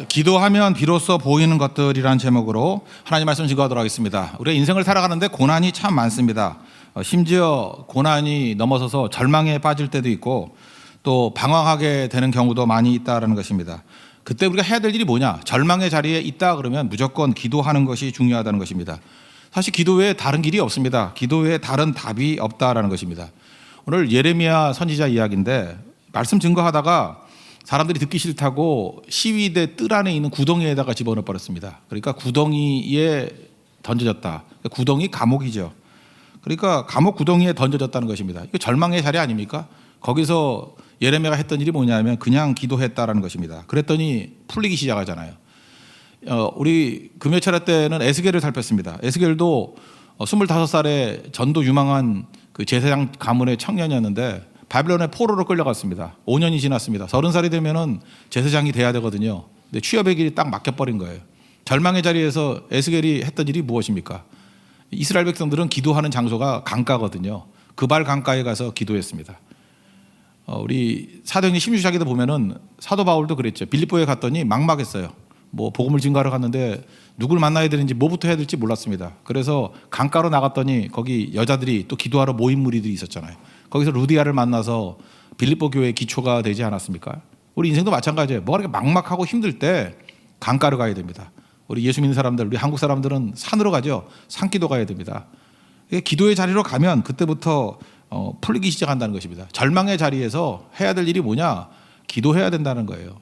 기도하면 비로소 보이는 것들이라는 제목으로 하나님 말씀 증거하도록 하겠습니다. 우리가 인생을 살아가는데 고난이 참 많습니다. 심지어 고난이 넘어서서 절망에 빠질 때도 있고 또 방황하게 되는 경우도 많이 있다는 것입니다. 그때 우리가 해야 될 일이 뭐냐? 절망의 자리에 있다 그러면 무조건 기도하는 것이 중요하다는 것입니다. 사실 기도 외에 다른 길이 없습니다. 기도 외에 다른 답이 없다라는 것입니다. 오늘 예레미야 선지자 이야기인데 말씀 증거하다가 사람들이 듣기 싫다고 시위대 뜰 안에 있는 구덩이에다가 집어넣어 버렸습니다. 그러니까 구덩이에 던져졌다. 구덩이 감옥이죠. 그러니까 감옥 구덩이에 던져졌다는 것입니다. 이거 절망의 자리 아닙니까? 거기서 예레미야가 했던 일이 뭐냐면 그냥 기도했다라는 것입니다. 그랬더니 풀리기 시작하잖아요. 우리 금요철회 때는 에스겔을 살폈습니다. 에스겔도 25살에 전도 유망한 그 제사장 가문의 청년이었는데 바빌론의 포로로 끌려갔습니다. 5년이 지났습니다. 30살이 되면은 제사장이 돼야 되거든요. 근데 취업의 길이 딱 막혀버린 거예요. 절망의 자리에서 에스겔이 했던 일이 무엇입니까? 이스라엘 백성들은 기도하는 장소가 강가거든요. 그발 강가에 가서 기도했습니다. 우리 사도행전 16장에도 보면은 사도 바울도 그랬죠. 빌립보에 갔더니 막막했어요. 뭐 복음을 증거하러 갔는데 누굴 만나야 되는지 뭐부터 해야 될지 몰랐습니다. 그래서 강가로 나갔더니 거기 여자들이 또 기도하러 모인 무리들이 있었잖아요. 거기서 루디아를 만나서 빌립보 교회의 기초가 되지 않았습니까? 우리 인생도 마찬가지예요. 뭐가 이렇게 막막하고 힘들 때 강가로 가야 됩니다. 우리 예수 믿는 사람들, 우리 한국 사람들은 산으로 가죠. 산기도 가야 됩니다. 기도의 자리로 가면 그때부터 풀리기 시작한다는 것입니다. 절망의 자리에서 해야 될 일이 뭐냐? 기도해야 된다는 거예요.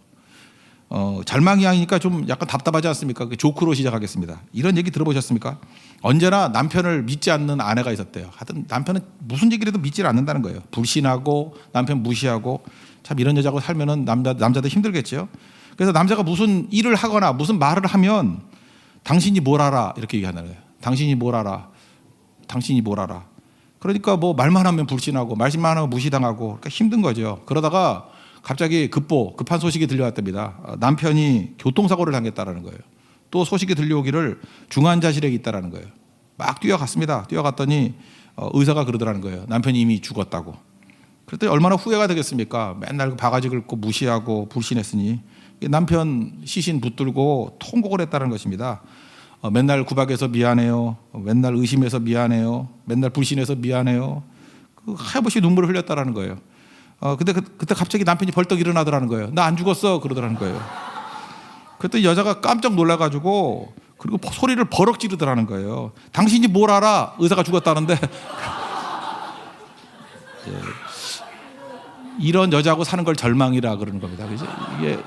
절망이 하니까 좀 약간 답답하지 않습니까? 조크로 시작하겠습니다. 이런 얘기 들어보셨습니까? 언제나 남편을 믿지 않는 아내가 있었대요. 하여튼 남편은 무슨 얘기를 해도 믿지 않는다는 거예요. 불신하고 남편 무시하고 참 이런 여자하고 살면은 남자도 힘들겠죠. 그래서 남자가 무슨 일을 하거나 무슨 말을 하면 당신이 뭘 알아 이렇게 얘기하는 거예요. 당신이 뭘 알아? 당신이 뭘 알아? 그러니까 뭐 말만 하면 불신하고 말만 하면 무시당하고 그러니까 힘든 거죠. 그러다가 갑자기 급한 소식이 들려왔답니다. 남편이 교통사고를 당했다는 거예요. 또 소식이 들려오기를 중환자실에 있다는 거예요. 막 뛰어갔습니다. 뛰어갔더니 의사가 그러더라는 거예요. 남편이 이미 죽었다고. 그랬더니 얼마나 후회가 되겠습니까? 맨날 바가지 긁고 무시하고 불신했으니 남편 시신 붙들고 통곡을 했다는 것입니다. 맨날 구박해서 미안해요. 맨날 의심해서 미안해요. 맨날 불신해서 미안해요. 하염없이 눈물을 흘렸다는 거예요. 그때 갑자기 남편이 벌떡 일어나더라는 거예요. 나 안 죽었어 그러더라는 거예요. 그때 여자가 깜짝 놀라가지고 그리고 소리를 버럭 지르더라는 거예요. 당신이 뭘 알아? 의사가 죽었다는데. 예. 이런 여자하고 사는 걸 절망이라 그러는 겁니다. 그죠? 이게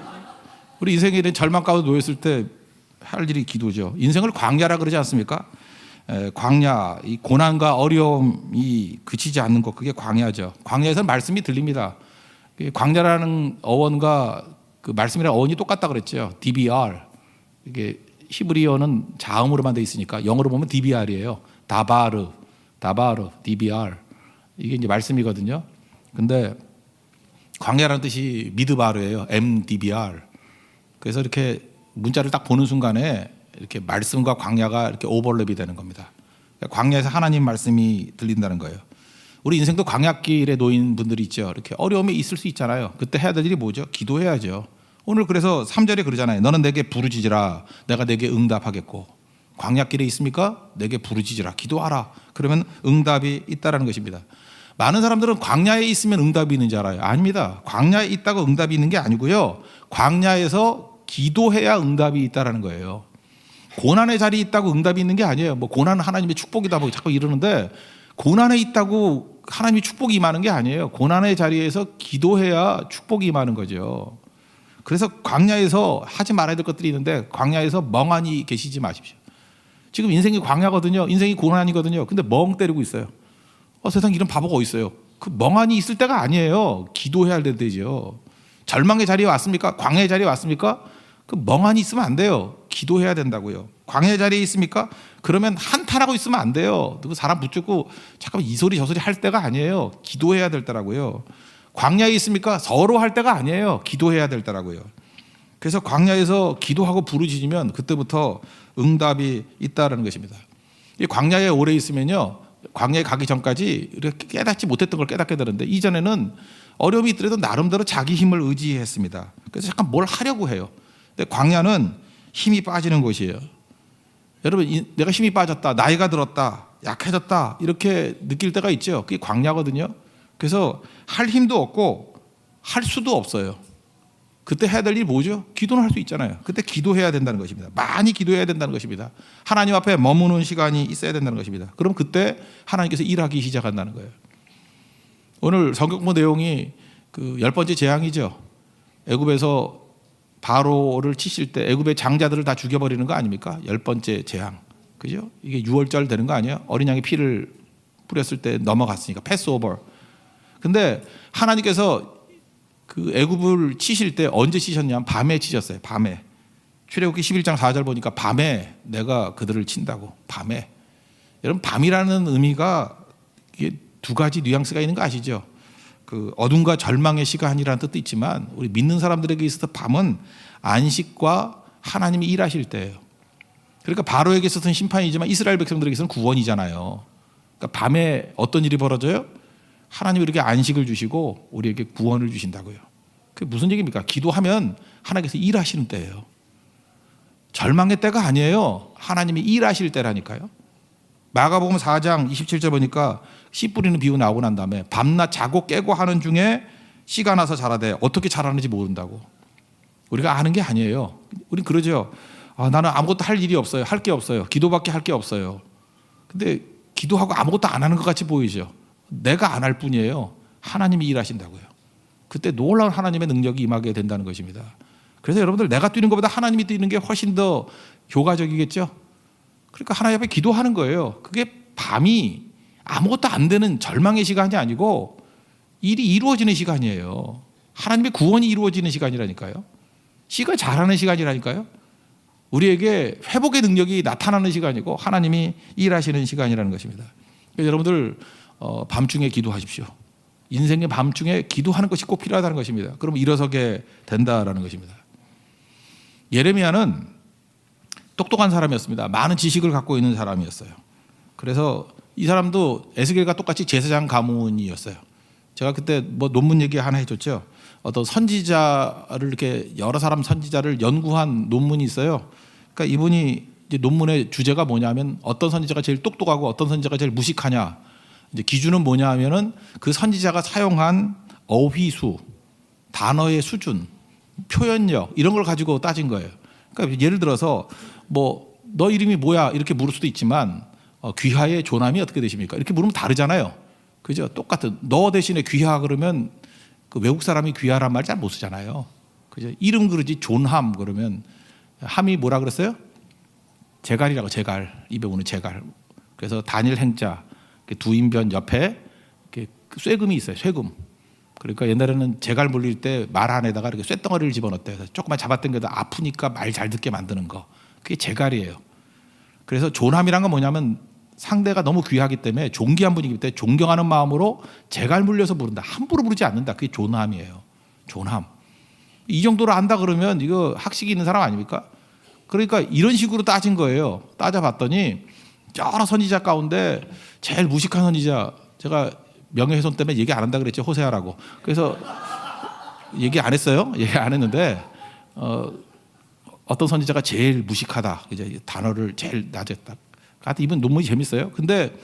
우리 인생에 이런 절망 가운데 놓였을 때 할 일이 기도죠. 인생을 광야라 그러지 않습니까? 광야, 이 고난과 어려움이 그치지 않는 것, 그게 광야죠. 광야에서는 말씀이 들립니다. 광야라는 어원과 그 말씀이라는 어원이 똑같다 그랬죠. DBR. 이게 히브리어는 자음으로만 돼 있으니까 영어로 보면 DBR이에요. 다바르, DBR. 이게 이제 말씀이거든요. 근데 광야라는 뜻이 미드바르예요. MDBR. 그래서 이렇게 문자를 딱 보는 순간에 이렇게 말씀과 광야가 이렇게 오버랩이 되는 겁니다. 광야에서 하나님 말씀이 들린다는 거예요. 우리 인생도 광야길에 놓인 분들이 있죠. 이렇게 어려움이 있을 수 있잖아요. 그때 해야 될 일이 뭐죠? 기도해야죠. 오늘 그래서 3절에 그러잖아요. 너는 내게 부르짖으라. 내가 내게 응답하겠고. 광야길에 있습니까? 내게 부르짖으라. 기도하라. 그러면 응답이 있다라는 것입니다. 많은 사람들은 광야에 있으면 응답이 있는 줄 알아요. 아닙니다. 광야에 있다고 응답이 있는 게 아니고요. 광야에서 기도해야 응답이 있다라는 거예요. 고난의 자리에 있다고 응답이 있는 게 아니에요. 뭐 고난은 하나님의 축복이다 뭐 자꾸 이러는데 고난에 있다고 하나님이 축복이 임하는 게 아니에요. 고난의 자리에서 기도해야 축복이 임하는 거죠. 그래서 광야에서 하지 말아야 될 것들이 있는데 광야에서 멍하니 계시지 마십시오. 지금 인생이 광야거든요. 인생이 고난이거든요. 근데 멍 때리고 있어요. 세상에 이런 바보가 어디 있어요? 그 멍하니 있을 때가 아니에요. 기도해야 될 때죠. 절망의 자리에 왔습니까? 광야의 자리에 왔습니까? 그 멍하니 있으면 안 돼요. 기도해야 된다고요. 광야의 자리에 있습니까? 그러면 한탄하고 있으면 안 돼요. 누구 사람 붙잡고 잠깐만 이 소리 저 소리 할 때가 아니에요. 기도해야 될 때라고요. 광야에 있습니까? 서로 할 때가 아니에요. 기도해야 될 때라고요. 그래서 광야에서 기도하고 부르짖으면 그때부터 응답이 있다는 것입니다. 이 광야에 오래 있으면요. 광야에 가기 전까지 이렇게 깨닫지 못했던 걸 깨닫게 되는데 이전에는 어려움이 있더라도 나름대로 자기 힘을 의지했습니다. 그래서 잠깐 뭘 하려고 해요. 근데 광야는 힘이 빠지는 곳이에요. 여러분, 내가 힘이 빠졌다, 나이가 들었다, 약해졌다 이렇게 느낄 때가 있죠. 그게 광야거든요. 그래서 할 힘도 없고 할 수도 없어요. 그때 해야 될 일이 뭐죠? 기도는 할 수 있잖아요. 그때 기도해야 된다는 것입니다. 많이 기도해야 된다는 것입니다. 하나님 앞에 머무는 시간이 있어야 된다는 것입니다. 그럼 그때 하나님께서 일하기 시작한다는 거예요. 오늘 성경부 내용이 그 10번째 재앙이죠. 애굽에서 바로를 치실 때 애굽의 장자들을 다 죽여버리는 거 아닙니까? 10번째 재앙. 그죠? 이게 6월절 되는 거 아니에요? 어린 양이 피를 뿌렸을 때 넘어갔으니까 패스오버. 근데 하나님께서 그 애굽을 치실 때 언제 치셨냐면 밤에 치셨어요. 밤에. 출애굽기 11장 4절 보니까 밤에 내가 그들을 친다고. 밤에. 여러분, 밤이라는 의미가 이게 두 가지 뉘앙스가 있는 거 아시죠? 그 어둠과 절망의 시간이라는 뜻도 있지만 우리 믿는 사람들에게 있어서 밤은 안식과 하나님이 일하실 때예요. 그러니까 바로에게 있어서는 심판이지만 이스라엘 백성들에게 있어서는 구원이잖아요. 그러니까 밤에 어떤 일이 벌어져요? 하나님이 이렇게 안식을 주시고 우리에게 구원을 주신다고요. 그게 무슨 얘기입니까? 기도하면 하나님께서 일하시는 때예요. 절망의 때가 아니에요. 하나님이 일하실 때라니까요. 마가복음 4장 27절 보니까 씨 뿌리는 비유 나오고 난 다음에 밤낮 자고 깨고 하는 중에 씨가 나서 자라되 어떻게 자라는지 모른다고. 우리가 아는 게 아니에요. 우린 그러죠. 나는 아무것도 할 일이 없어요. 할 게 없어요. 기도밖에 할 게 없어요. 근데 기도하고 아무것도 안 하는 것 같이 보이죠. 내가 안 할 뿐이에요. 하나님이 일하신다고요. 그때 놀라운 하나님의 능력이 임하게 된다는 것입니다. 그래서 여러분들, 내가 뛰는 것보다 하나님이 뛰는 게 훨씬 더 효과적이겠죠. 그러니까 하나님 앞에 기도하는 거예요. 그게 밤이 아무것도 안 되는 절망의 시간이 아니고 일이 이루어지는 시간이에요. 하나님의 구원이 이루어지는 시간이라니까요. 씨가 자라는 시간이라니까요. 우리에게 회복의 능력이 나타나는 시간이고 하나님이 일하시는 시간이라는 것입니다. 그래서 여러분들 밤중에 기도하십시오. 인생의 밤중에 기도하는 것이 꼭 필요하다는 것입니다. 그럼 일어서게 된다라는 것입니다. 예레미야는 똑똑한 사람이었습니다. 많은 지식을 갖고 있는 사람이었어요. 그래서 이 사람도 에스겔과 똑같이 제사장 가문이었어요. 제가 그때 뭐 논문 얘기 하나 해줬죠. 어떤 선지자를 이렇게 여러 사람 선지자를 연구한 논문이 있어요. 그러니까 이분이 이제 논문의 주제가 뭐냐면 어떤 선지자가 제일 똑똑하고 어떤 선지자가 제일 무식하냐. 이제 기준은 뭐냐 하면은 그 선지자가 사용한 어휘수, 단어의 수준, 표현력 이런 걸 가지고 따진 거예요. 그러니까 예를 들어서 뭐 너 이름이 뭐야 이렇게 물을 수도 있지만 귀하의 조남이 어떻게 되십니까? 이렇게 물으면 다르잖아요. 그죠? 똑같은 너 대신에 귀하 그러면 그 외국 사람이 귀하란 말 잘 못 쓰잖아요. 그죠? 이름 그러지 존함 그러면 함이 뭐라 그랬어요? 제갈이라고. 제갈. 입에 오는 제갈. 그래서 단일 행자 두 인변 옆에 쇠금이 있어요. 쇠금. 그러니까 옛날에는 제갈 물릴 때 말 안에다가 이렇게 쇠덩어리를 집어넣었대요. 조금만 잡아당겨도 아프니까 말 잘 듣게 만드는 거. 그게 제갈이에요. 그래서 존함이란 건 뭐냐면 상대가 너무 귀하기 때문에 존귀한 분이기 때문에 존경하는 마음으로 제갈 물려서 부른다. 함부로 부르지 않는다. 그게 존함이에요. 존함. 이 정도로 안다 그러면 이거 학식이 있는 사람 아닙니까? 그러니까 이런 식으로 따진 거예요. 따져봤더니 여러 선지자 가운데 제일 무식한 선지자, 제가 명예훼손 때문에 얘기 안 한다 그랬죠. 호세아라고. 그래서 얘기 안 했어요. 얘기 안 했는데 어떤 선지자가 제일 무식하다. 이제 단어를 제일 낮았다. 하여튼 이분 논문이 재밌어요. 근데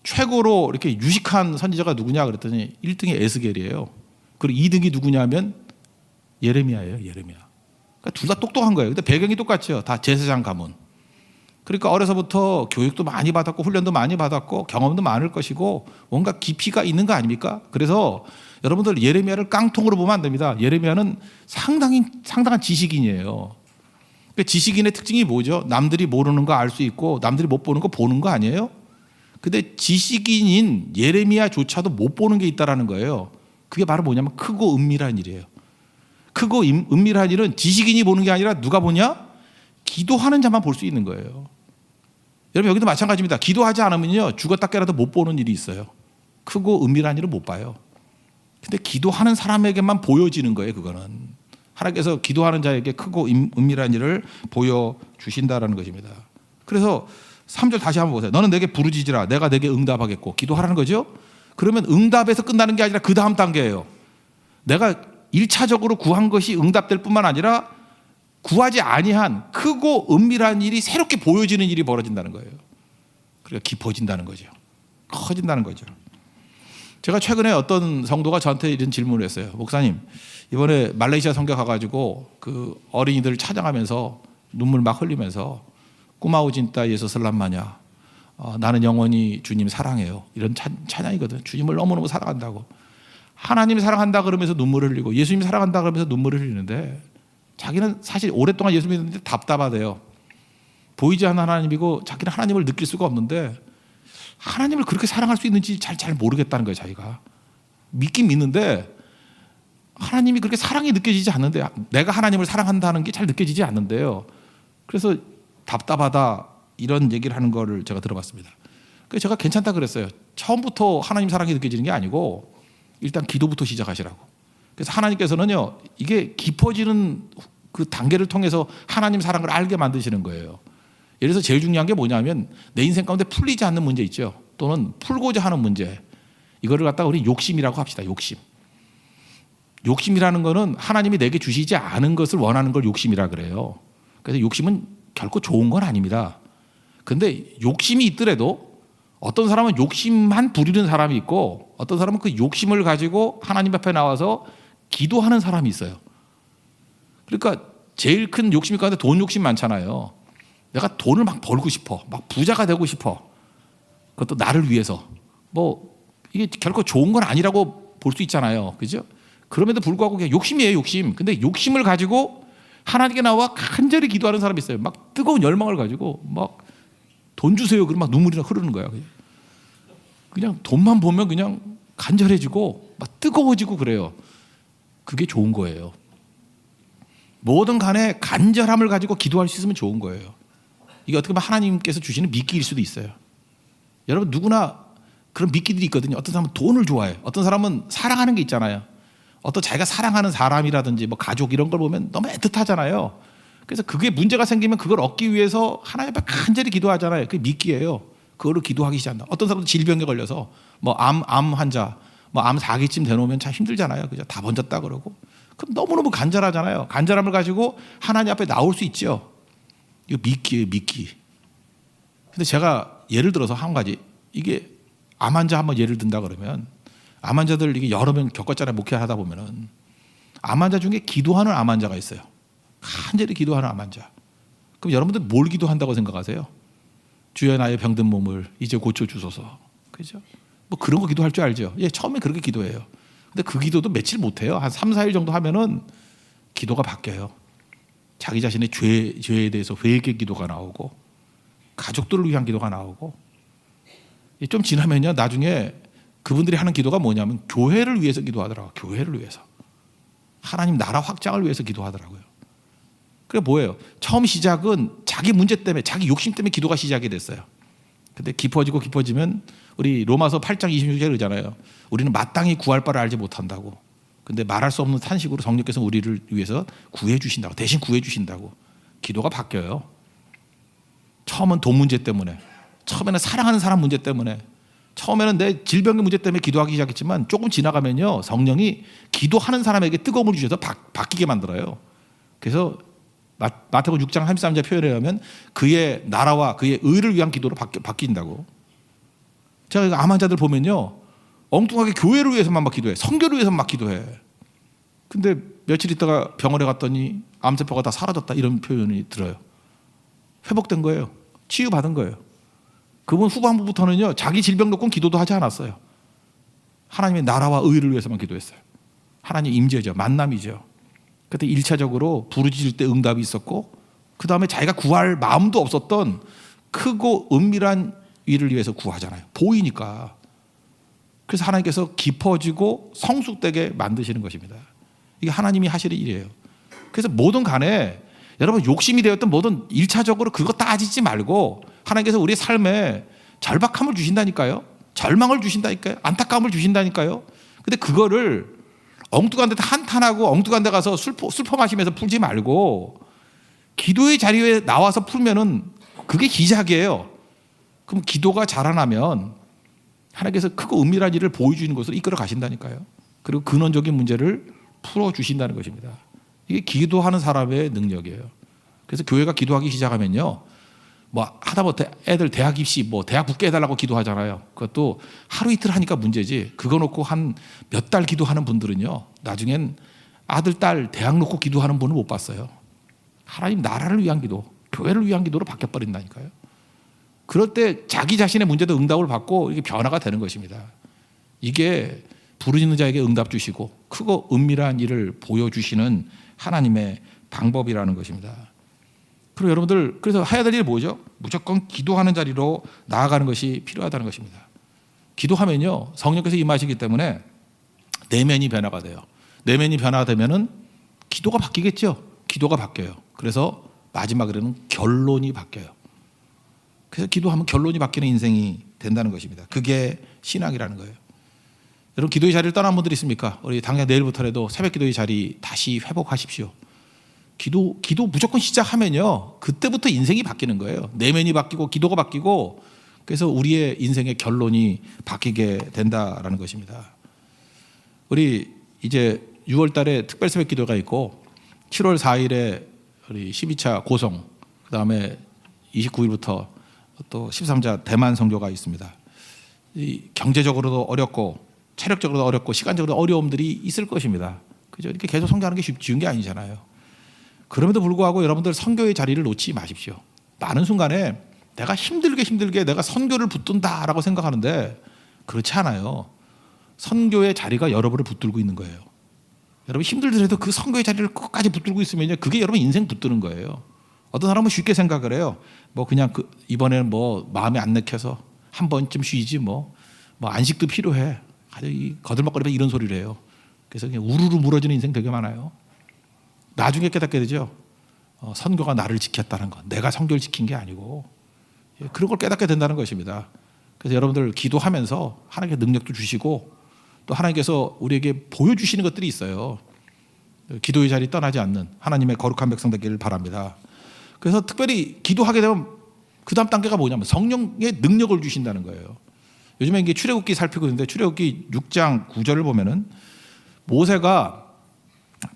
최고로 이렇게 유식한 선지자가 누구냐 그랬더니 1등이 에스겔이에요. 그리고 2등이 누구냐면 예레미야예요. 예레미야. 그러니까 둘 다 똑똑한 거예요. 근데 배경이 똑같죠. 다 제사장 가문. 그러니까 어려서부터 교육도 많이 받았고 훈련도 많이 받았고 경험도 많을 것이고 뭔가 깊이가 있는 거 아닙니까? 그래서 여러분들 예레미야를 깡통으로 보면 안 됩니다. 예레미야는 상당한 지식인이에요. 그러니까 지식인의 특징이 뭐죠? 남들이 모르는 거 알 수 있고 남들이 못 보는 거 보는 거 아니에요? 근데 지식인인 예레미야조차도 못 보는 게 있다라는 거예요. 그게 바로 뭐냐면 크고 은밀한 일이에요. 크고 은밀한 일은 지식인이 보는 게 아니라 누가 보냐? 기도하는 자만 볼 수 있는 거예요. 여러분 여기도 마찬가지입니다. 기도하지 않으면요 죽었다 깨라도 못 보는 일이 있어요. 크고 은밀한 일은 못 봐요. 근데 기도하는 사람에게만 보여지는 거예요. 그거는 하나님께서 기도하는 자에게 크고 은밀한 일을 보여주신다라는 것입니다. 그래서 3절 다시 한번 보세요. 너는 내게 부르짖으라 내가 내게 응답하겠고. 기도하라는 거죠. 그러면 응답에서 끝나는 게 아니라 그 다음 단계예요. 내가 1차적으로 구한 것이 응답될 뿐만 아니라 구하지 아니한 크고 은밀한 일이 새롭게 보여지는 일이 벌어진다는 거예요. 그러니까 깊어진다는 거죠. 커진다는 거죠. 제가 최근에 어떤 성도가 저한테 이런 질문을 했어요. 목사님, 이번에 말레이시아 선교 가가지고 그 어린이들 찬양하면서 눈물 막 흘리면서 꾸마우진따 예수 슬람마냐, 나는 영원히 주님 사랑해요. 이런 찬양이거든. 주님을 너무너무 사랑한다고. 하나님 사랑한다 그러면서 눈물을 흘리고 예수님 사랑한다 그러면서 눈물을 흘리는데 자기는 사실 오랫동안 예수 믿는데 답답하대요. 보이지 않는 하나님이고 자기는 하나님을 느낄 수가 없는데 하나님을 그렇게 사랑할 수 있는지 잘 모르겠다는 거예요. 자기가 믿긴 믿는데 하나님이 그렇게 사랑이 느껴지지 않는데, 내가 하나님을 사랑한다는 게 잘 느껴지지 않는데요. 그래서 답답하다 이런 얘기를 하는 거를 제가 들어봤습니다. 그래서 제가 괜찮다 그랬어요. 처음부터 하나님 사랑이 느껴지는 게 아니고 일단 기도부터 시작하시라고. 그래서 하나님께서는요, 이게 깊어지는 그 단계를 통해서 하나님 사랑을 알게 만드시는 거예요. 예를 들어서 제일 중요한 게 뭐냐면 내 인생 가운데 풀리지 않는 문제 있죠. 또는 풀고자 하는 문제. 이거를 갖다가 우리 욕심이라고 합시다. 욕심. 욕심이라는 거는 하나님이 내게 주시지 않은 것을 원하는 걸 욕심이라 그래요. 그래서 욕심은 결코 좋은 건 아닙니다. 근데 욕심이 있더라도 어떤 사람은 욕심만 부리는 사람이 있고 어떤 사람은 그 욕심을 가지고 하나님 앞에 나와서 기도하는 사람이 있어요. 그러니까 제일 큰 욕심 가운데 돈 욕심 많잖아요. 내가 돈을 막 벌고 싶어. 막 부자가 되고 싶어. 그것도 나를 위해서. 뭐 이게 결코 좋은 건 아니라고 볼 수 있잖아요. 그죠? 그럼에도 불구하고 그냥 욕심이에요, 욕심. 근데 욕심을 가지고 하나님께 나와 간절히 기도하는 사람이 있어요. 막 뜨거운 열망을 가지고 막 돈 주세요. 그러면 막 눈물이 흐르는 거야. 그냥 돈만 보면 그냥 간절해지고 막 뜨거워지고 그래요. 그게 좋은 거예요. 뭐든 간에 간절함을 가지고 기도할 수 있으면 좋은 거예요. 이게 어떻게 보면 하나님께서 주시는 미끼일 수도 있어요. 여러분 누구나 그런 미끼들이 있거든요. 어떤 사람은 돈을 좋아해요. 어떤 사람은 사랑하는 게 있잖아요. 어떤 자기가 사랑하는 사람이라든지 뭐 가족 이런 걸 보면 너무 애틋하잖아요. 그래서 그게 문제가 생기면 그걸 얻기 위해서 하나님 앞에 간절히 기도하잖아요. 그게 미끼예요. 그거를 기도하기 시작한다. 어떤 사람도 질병에 걸려서 뭐 암 환자, 뭐 암 4기쯤 되놓으면 참 힘들잖아요. 그죠? 다 번졌다 그러고. 그럼 너무너무 간절하잖아요. 간절함을 가지고 하나님 앞에 나올 수 있죠. 이거 미끼예요, 미끼. 근데 제가 예를 들어서 한 가지, 이게 암 환자 한번 예를 든다 그러면 암 환자들 이게 여러 명 겪었잖아요. 목회하다 보면은 암 환자 중에 기도하는 암 환자가 있어요. 간절히 기도하는 암 환자. 그럼 여러분들 뭘 기도한다고 생각하세요? 주여 나의 병든 몸을 이제 고쳐주소서. 그죠? 뭐 그런 거 기도할 줄 알죠? 예, 처음에 그렇게 기도해요. 근데 그 기도도 며칠 못해요. 한 3, 4일 정도 하면은 기도가 바뀌어요. 자기 자신의 죄에 대해서 회개 기도가 나오고 가족들을 위한 기도가 나오고 좀 지나면요. 나중에 그분들이 하는 기도가 뭐냐면 교회를 위해서 기도하더라고요. 교회를 위해서. 하나님 나라 확장을 위해서 기도하더라고요. 그게 뭐예요? 처음 시작은 자기 문제 때문에 자기 욕심 때문에 기도가 시작이 됐어요. 근데 깊어지면 우리 로마서 8장 26절에 그러잖아요. 우리는 마땅히 구할 바를 알지 못한다고. 근데 말할 수 없는 탄식으로 성령께서 우리를 위해서 구해 주신다고. 대신 구해 주신다고. 기도가 바뀌어요. 처음은 돈 문제 때문에, 처음에는 사랑하는 사람 문제 때문에, 처음에는 내 질병의 문제 때문에 기도하기 시작했지만 조금 지나가면요. 성령이 기도하는 사람에게 뜨거움을 주셔서 바뀌게 만들어요. 그래서 마태복음 6장 33절 표현에 의하면 그의 나라와 그의 의를 위한 기도로 바뀐다고. 제가 암 환자들 보면요. 엉뚱하게 교회를 위해서만 막 기도해. 선교를 위해서만 막 기도해. 근데 며칠 있다가 병원에 갔더니 암세포가 다 사라졌다 이런 표현이 들어요. 회복된 거예요. 치유받은 거예요. 그분 후반부부터는요. 자기 질병 놓고는 기도도 하지 않았어요. 하나님의 나라와 의를 위해서만 기도했어요. 하나님 임재죠. 만남이죠. 그때 1차적으로 부르짖을 때 응답이 있었고 그 다음에 자기가 구할 마음도 없었던 크고 은밀한 일을 위해서 구하잖아요. 보이니까. 그래서 하나님께서 깊어지고 성숙되게 만드시는 것입니다. 이게 하나님이 하시는 일이에요. 그래서 뭐든 간에 여러분 욕심이 되었던 뭐든 1차적으로 그거 따지지 말고 하나님께서 우리의 삶에 절박함을 주신다니까요. 절망을 주신다니까요. 안타까움을 주신다니까요. 근데 그거를 엉뚱한 데 한탄하고 엉뚱한 데 가서 슬퍼 마시면서 풀지 말고 기도의 자리에 나와서 풀면은 그게 시작이에요. 그럼 기도가 자라나면 하나님께서 크고 은밀한 일을 보여주는 것으로 이끌어 가신다니까요. 그리고 근원적인 문제를 풀어주신다는 것입니다. 이게 기도하는 사람의 능력이에요. 그래서 교회가 기도하기 시작하면요, 뭐 하다못해 애들 대학 입시 뭐 대학 붙게 해달라고 기도하잖아요. 그것도 하루 이틀 하니까 문제지. 그거 놓고 한 몇 달 기도하는 분들은요, 나중엔 아들 딸 대학 놓고 기도하는 분은 못 봤어요. 하나님 나라를 위한 기도, 교회를 위한 기도로 바뀌어버린다니까요. 그럴 때 자기 자신의 문제도 응답을 받고 이게 변화가 되는 것입니다. 이게 부르짖는 자에게 응답 주시고 크고 은밀한 일을 보여주시는 하나님의 방법이라는 것입니다. 그리고 여러분들, 그래서 해야 될 일이 뭐죠? 무조건 기도하는 자리로 나아가는 것이 필요하다는 것입니다. 기도하면요, 성령께서 임하시기 때문에 내면이 변화가 돼요. 내면이 변화되면은 기도가 바뀌겠죠. 기도가 바뀌어요. 그래서 마지막으로는 결론이 바뀌어요. 그래서 기도하면 결론이 바뀌는 인생이 된다는 것입니다. 그게 신앙이라는 거예요. 여러분, 기도의 자리를 떠난 분들 있습니까? 우리 당장 내일부터라도 새벽 기도의 자리 다시 회복하십시오. 기도 무조건 시작하면요, 그때부터 인생이 바뀌는 거예요. 내면이 바뀌고 기도가 바뀌고, 그래서 우리의 인생의 결론이 바뀌게 된다라는 것입니다. 우리 이제 6월 달에 특별 새벽 기도가 있고 7월 4일에 우리 12차 고성, 그다음에 29일부터 또 13자 대만 선교가 있습니다. 이 경제적으로도 어렵고 체력적으로도 어렵고 시간적으로도 어려움들이 있을 것입니다. 그죠? 이렇게 계속 선교하는 게 쉬운 게 아니잖아요. 그럼에도 불구하고 여러분들 선교의 자리를 놓지 마십시오. 많은 순간에 내가 힘들게 내가 선교를 붙든다라고 생각하는데 그렇지 않아요. 선교의 자리가 여러분을 붙들고 있는 거예요. 여러분 힘들더라도 그 선교의 자리를 끝까지 붙들고 있으면요, 그게 여러분 인생 붙드는 거예요. 어떤 사람은 쉽게 생각을 해요. 뭐 그냥 이번에는 뭐 마음에 안 내켜서 한 번쯤 쉬지 뭐 안식도 필요해. 아주 거들먹거리면서 이런 소리를 해요. 그래서 그냥 우르르 무너지는 인생 되게 많아요. 나중에 깨닫게 되죠. 선교가 나를 지켰다는 것, 내가 선교를 지킨 게 아니고, 그런 걸 깨닫게 된다는 것입니다. 그래서 여러분들 기도하면서 하나님께 능력도 주시고 또 하나님께서 우리에게 보여주시는 것들이 있어요. 기도의 자리 떠나지 않는 하나님의 거룩한 백성 되기를 바랍니다. 그래서 특별히 기도하게 되면 그 다음 단계가 뭐냐면 성령의 능력을 주신다는 거예요. 요즘에 이게 출애굽기 살피고 있는데 출애굽기 6장 9절을 보면은 모세가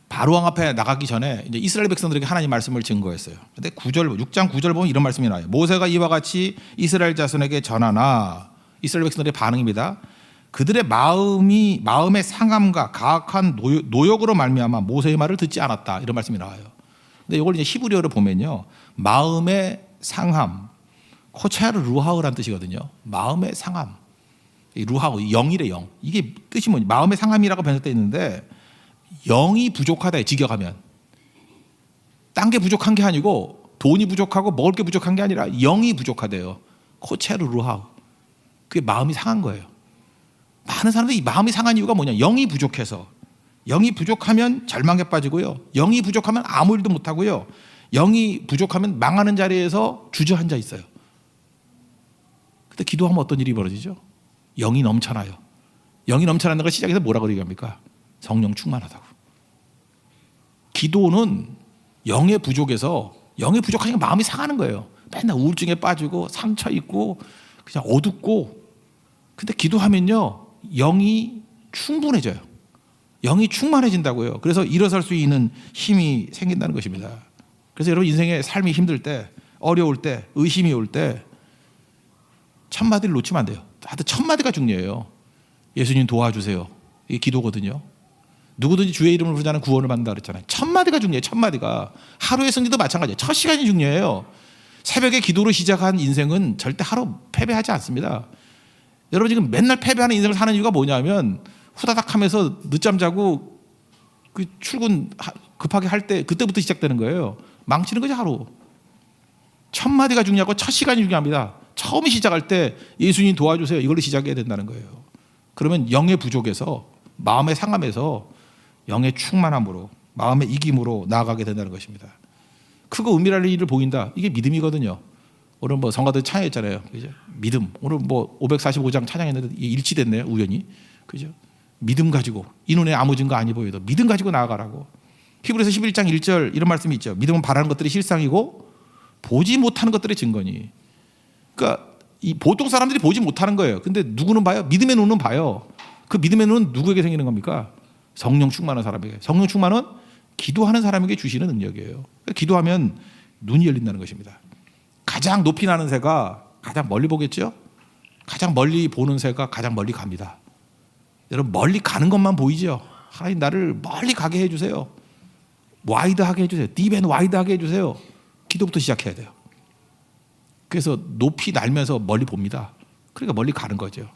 바로 왕 앞에 나가기 전에 이제 이스라엘 백성들에게 하나님 말씀을 증거했어요. 근데 6장 9절 보면 이런 말씀이 나와요. 모세가 이와 같이 이스라엘 자손에게 전하나, 이스라엘 백성들의 반응입니다. 그들의 마음의 상함과 가악한 노역으로 말미암아 모세의 말을 듣지 않았다, 이런 말씀이 나와요. 근데 이걸 이제 히브리어로 보면요, 마음의 상함, 코차르 루하우라는 뜻이거든요. 마음의 상함, 루하우, 영이래 영. 이게 뜻이 뭐냐? 마음의 상함이라고 번역되어 있는데 영이 부족하다, 직역하면. 딴 게 부족한 게 아니고 돈이 부족하고 먹을 게 부족한 게 아니라 영이 부족하대요. 코체르 루하우. 그게 마음이 상한 거예요. 많은 사람들이 이 마음이 상한 이유가 뭐냐? 영이 부족해서. 영이 부족하면 절망에 빠지고요, 영이 부족하면 아무 일도 못하고요, 영이 부족하면 망하는 자리에서 주저앉아 있어요. 근데 기도하면 어떤 일이 벌어지죠? 영이 넘쳐나요. 영이 넘쳐나는 걸 시작해서 뭐라고 얘기합니까? 성령 충만하다고. 기도는 영의 부족에서, 영이 부족하니까 마음이 상하는 거예요. 맨날 우울증에 빠지고 상처 있고 그냥 어둡고. 근데 기도하면요, 영이 충분해져요. 영이 충만해진다고요. 그래서 일어설 수 있는 힘이 생긴다는 것입니다. 그래서 여러분 인생의 삶이 힘들 때, 어려울 때, 의심이 올 때 첫 마디를 놓치면 안 돼요. 하여튼 첫 마디가 중요해요. 예수님 도와주세요. 이게 기도거든요. 누구든지 주의 이름을 부르자는 구원을 받는다 그랬잖아요. 첫 마디가 중요해요. 첫 마디가. 하루의 승리도 마찬가지예요. 첫 시간이 중요해요. 새벽에 기도로 시작한 인생은 절대 하루 패배하지 않습니다. 여러분 지금 맨날 패배하는 인생을 사는 이유가 뭐냐면 후다닥 하면서 늦잠 자고 그 출근 급하게 할 때 그때부터 시작되는 거예요. 망치는 거죠, 하루. 첫 마디가 중요하고 첫 시간이 중요합니다. 처음 시작할 때 예수님 도와주세요, 이걸로 시작해야 된다는 거예요. 그러면 영의 부족에서, 마음의 상함에서 영의 충만함으로, 마음의 이김으로 나아가게 된다는 것입니다. 크고 은밀한 일을 보인다, 이게 믿음이거든요. 오늘 뭐 성가들 찬양했잖아요. 그죠? 믿음. 오늘 뭐 545장 찬양했는데 일치됐네요, 우연히. 그죠? 믿음 가지고, 이 눈에 아무 증거 아니 보여도 믿음 가지고 나아가라고. 히브리서 11장 1절 이런 말씀이 있죠. 믿음은 바라는 것들이 실상이고 보지 못하는 것들의 증거니. 그러니까 이 보통 사람들이 보지 못하는 거예요. 근데 누구는 봐요? 믿음의 눈은 봐요. 그 믿음의 눈은 누구에게 생기는 겁니까? 성령 충만한 사람에게. 성령 충만은 기도하는 사람에게 주시는 능력이에요. 기도하면 눈이 열린다는 것입니다. 가장 높이 나는 새가 가장 멀리 보겠죠? 가장 멀리 보는 새가 가장 멀리 갑니다. 여러분, 멀리 가는 것만 보이죠? 하나님 나를 멀리 가게 해주세요. 와이드하게 해주세요. 딥앤 와이드하게 해주세요. 기도부터 시작해야 돼요. 그래서 높이 날면서 멀리 봅니다. 그러니까 멀리 가는 거죠.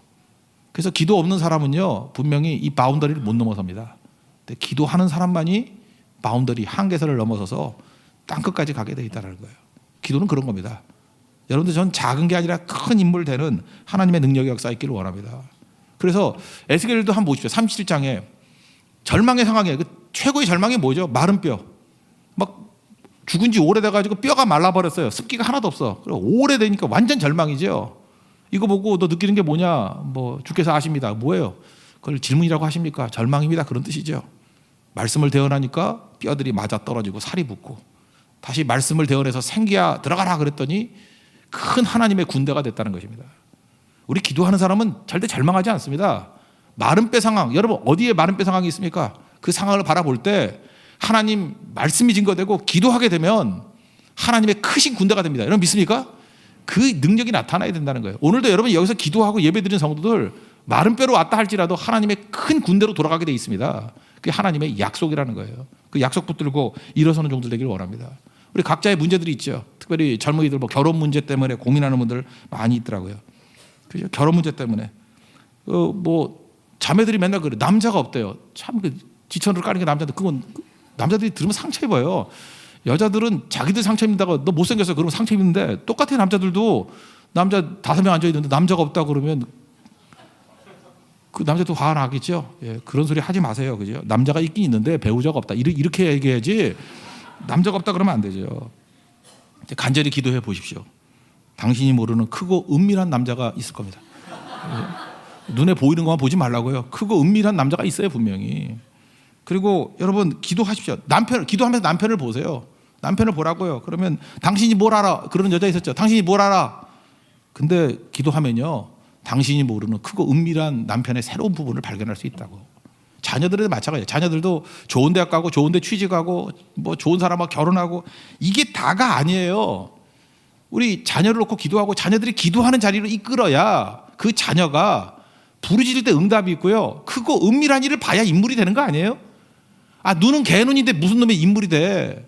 그래서 기도 없는 사람은요, 분명히 이 바운더리를 못 넘어섭니다. 근데 기도하는 사람만이 바운더리, 한계선을 넘어서서 땅끝까지 가게 돼 있다는 거예요. 기도는 그런 겁니다. 여러분들, 전 작은 게 아니라 큰 인물 되는 하나님의 능력의 역사 있기를 원합니다. 그래서 에스겔도 한번 보십시오. 37장에 절망의 상황에 그 최고의 절망이 뭐죠? 마른 뼈. 막 죽은 지 오래돼가지고 뼈가 말라버렸어요. 습기가 하나도 없어. 오래되니까 완전 절망이죠. 이거 보고 너 느끼는 게 뭐냐? 뭐 주께서 아십니다. 뭐예요? 그걸 질문이라고 하십니까? 절망입니다. 그런 뜻이죠. 말씀을 대언하니까 뼈들이 맞아 떨어지고 살이 붙고, 다시 말씀을 대언해서 생기야 들어가라 그랬더니 큰 하나님의 군대가 됐다는 것입니다. 우리 기도하는 사람은 절대 절망하지 않습니다. 마른 뼈 상황, 여러분 어디에 마른 뼈 상황이 있습니까? 그 상황을 바라볼 때 하나님 말씀이 증거되고 기도하게 되면 하나님의 크신 군대가 됩니다. 여러분 믿습니까? 그 능력이 나타나야 된다는 거예요. 오늘도 여러분 여기서 기도하고 예배드리는 성도들 마른 뼈로 왔다 할지라도 하나님의 큰 군대로 돌아가게 돼 있습니다. 그게 하나님의 약속이라는 거예요. 그 약속 붙들고 일어서는 종들 되기를 원합니다. 우리 각자의 문제들이 있죠. 특별히 젊은이들 뭐 결혼 문제 때문에 고민하는 분들 많이 있더라고요. 그죠? 결혼 문제 때문에 뭐 자매들이 맨날 그래. 남자가 없대요. 참 그 지천으로 까는 게 남자들. 그건 남자들이 들으면 상처 입어요. 여자들은 자기들 상처 입는다고 너 못생겼어 그러면 상처 입는데, 똑같은 남자들도 남자 5명 앉아 있는데 남자가 없다 그러면 그 남자도 화가 나겠죠. 예, 그런 소리 하지 마세요. 그죠? 남자가 있긴 있는데 배우자가 없다. 이렇게 얘기해야지. 남자가 없다 그러면 안 되죠. 간절히 기도해 보십시오. 당신이 모르는 크고 은밀한 남자가 있을 겁니다. 눈에 보이는 것만 보지 말라고요. 크고 은밀한 남자가 있어요, 분명히. 그리고 여러분 기도하십시오. 기도하면서 남편을 보세요. 남편을 보라고요. 그러면 당신이 뭘 알아? 그런 여자 있었죠. 당신이 뭘 알아? 근데 기도하면요, 당신이 모르는 크고 은밀한 남편의 새로운 부분을 발견할 수 있다고. 자녀들에도 마찬가지예요. 자녀들도 좋은 대학 가고 좋은 데 취직하고 뭐 좋은 사람하고 결혼하고 이게 다가 아니에요. 우리 자녀를 놓고 기도하고 자녀들이 기도하는 자리로 이끌어야 그 자녀가 부르짖을 때 응답이 있고요. 크고 은밀한 일을 봐야 인물이 되는 거 아니에요? 아, 눈은 개눈인데 무슨 놈의 인물이 돼?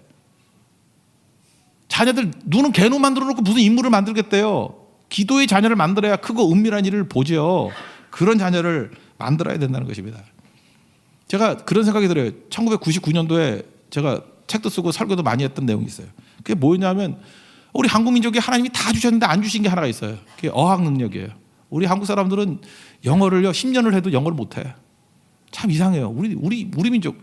자녀들 눈은 개눈 만들어 놓고 무슨 인물을 만들겠대요? 기도의 자녀를 만들어야 크고 은밀한 일을 보죠. 그런 자녀를 만들어야 된다는 것입니다. 제가 그런 생각이 들어요. 1999년도에 제가 책도 쓰고 설교도 많이 했던 내용이 있어요. 그게 뭐냐면 우리 한국 민족이 하나님이 다 주셨는데 안 주신 게 하나가 있어요. 그게 어학 능력이에요. 우리 한국 사람들은 영어를요 10년을 해도 영어를 못해. 참 이상해요. 우리 민족.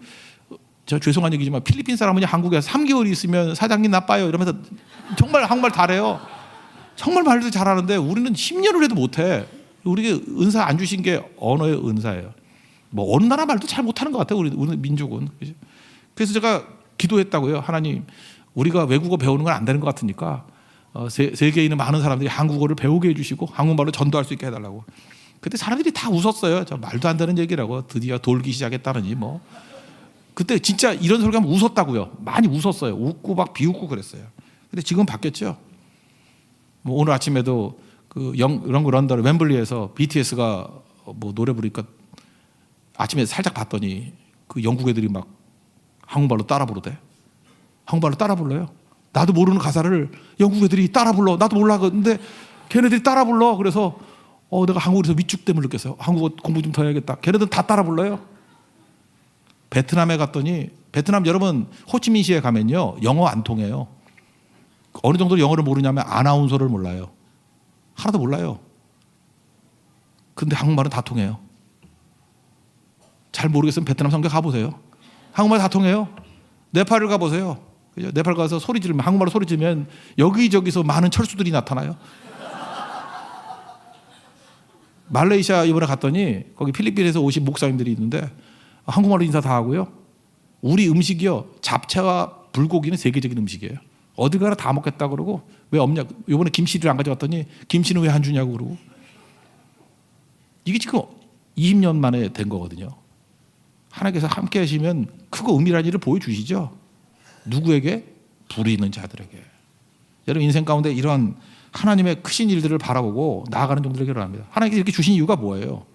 저 죄송한 얘기지만 필리핀 사람은 한국에 3개월 있으면 사장님 나빠요 이러면서 정말 한국말 잘해요. 정말 말도 잘하는데 우리는 10년을 해도 못해. 우리에게 은사 안 주신 게 언어의 은사예요. 뭐 어느 나라 말도 잘 못하는 것 같아요. 우리 민족은. 그래서 제가 기도했다고요. 하나님, 우리가 외국어 배우는 건 안 되는 것 같으니까 세계에 있는 많은 사람들이 한국어를 배우게 해주시고 한국말로 전도할 수 있게 해달라고. 그때 사람들이 다 웃었어요. 저 말도 안 되는 얘기라고. 드디어 돌기 시작했다느니 뭐. 그때 진짜 이런 소리 하면 웃었다고요. 많이 웃었어요. 웃고 막 비웃고 그랬어요. 근데 지금 바뀌었죠. 뭐 오늘 아침에도 그 런던 웸블리에서 BTS가 뭐 노래 부르니까 아침에 살짝 봤더니 그 영국 애들이 막 한국말로 따라 부르대. 한국말로 따라 불러요. 나도 모르는 가사를 영국 애들이 따라 불러. 나도 몰라. 근데 걔네들이 따라 불러. 그래서 내가 한국에서 위축됨을 느꼈어요. 한국어 공부 좀 더 해야겠다. 걔네들은 다 따라 불러요. 베트남에 갔더니 베트남 여러분 호치민시에 가면요 영어 안 통해요. 어느 정도로 영어를 모르냐면 아나운서를 몰라요. 하나도 몰라요. 근데 한국말은 다 통해요. 잘 모르겠으면 베트남 성교 가보세요. 한국말 다 통해요. 네팔을 가보세요. 그죠? 네팔 가서 소리 지르면 한국말로 소리 지르면 여기저기서 많은 철수들이 나타나요. 말레이시아 이번에 갔더니 거기 필리핀에서 오신 목사님들이 있는데 한국말로 인사 다 하고요. 우리 음식이요 잡채와 불고기는 세계적인 음식이에요. 어디 가나 다 먹겠다 그러고 왜 없냐. 이번에 김치를 안 가져갔더니 김치는 왜 안 주냐고 그러고. 이게 지금 20년 만에 된 거거든요. 하나님께서 함께 하시면 크고 은밀한 일을 보여주시죠. 누구에게? 불이 있는 자들에게. 여러분 인생 가운데 이런 하나님의 크신 일들을 바라보고 나아가는 종들에게 합니다. 하나님께서 이렇게 주신 이유가 뭐예요?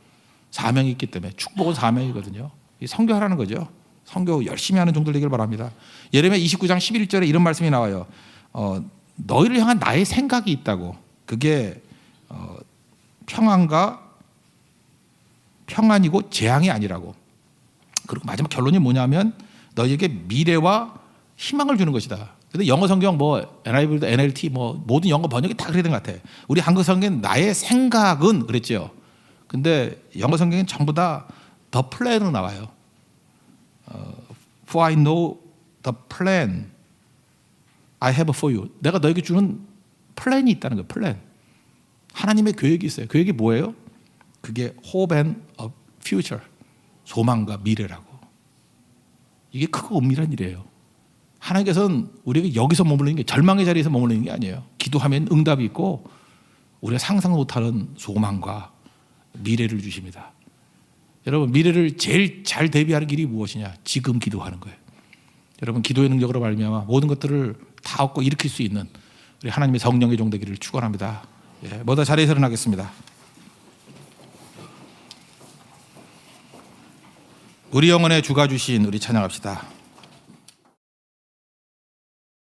사명이 있기 때문에. 축복은 사명이거든요. 선교하라는 거죠. 선교 열심히 하는 종들 되기를 바랍니다. 예레미야 29장 11절에 이런 말씀이 나와요. 너희를 향한 나의 생각이 있다고. 그게 평안이고 재앙이 아니라고. 그리고 마지막 결론이 뭐냐면 너희에게 미래와 희망을 주는 것이다. 근데 영어 성경 NIV, NLT 모든 영어 번역이 다 그래야 되는 것 같아. 우리 한국 성경은 나의 생각은 그랬죠. 근데 영어 성경은 전부 다 the plan으로 나와요. For I know the plan I have for you. 내가 너에게 주는 플랜이 있다는 거예요. 플랜. 하나님의 계획이 있어요. 계획이 뭐예요? 그게 hope and a future. 소망과 미래라고. 이게 크고 은밀한 일이에요. 하나님께서는 우리에게 여기서 머무르는 게 절망의 자리에서 머무르는 게 아니에요. 기도하면 응답이 있고 우리가 상상 못하는 소망과 미래를 주십니다. 여러분 미래를 제일 잘 대비하는 길이 무엇이냐? 지금 기도하는 거예요. 여러분 기도의 능력으로 말미암아 모든 것들을 다 얻고 일으킬 수 있는 우리 하나님의 성령의 종 되기를 축원합니다. 모두 자리에서 일어나겠습니다. 우리 영혼의 주가 주신 우리 찬양합시다.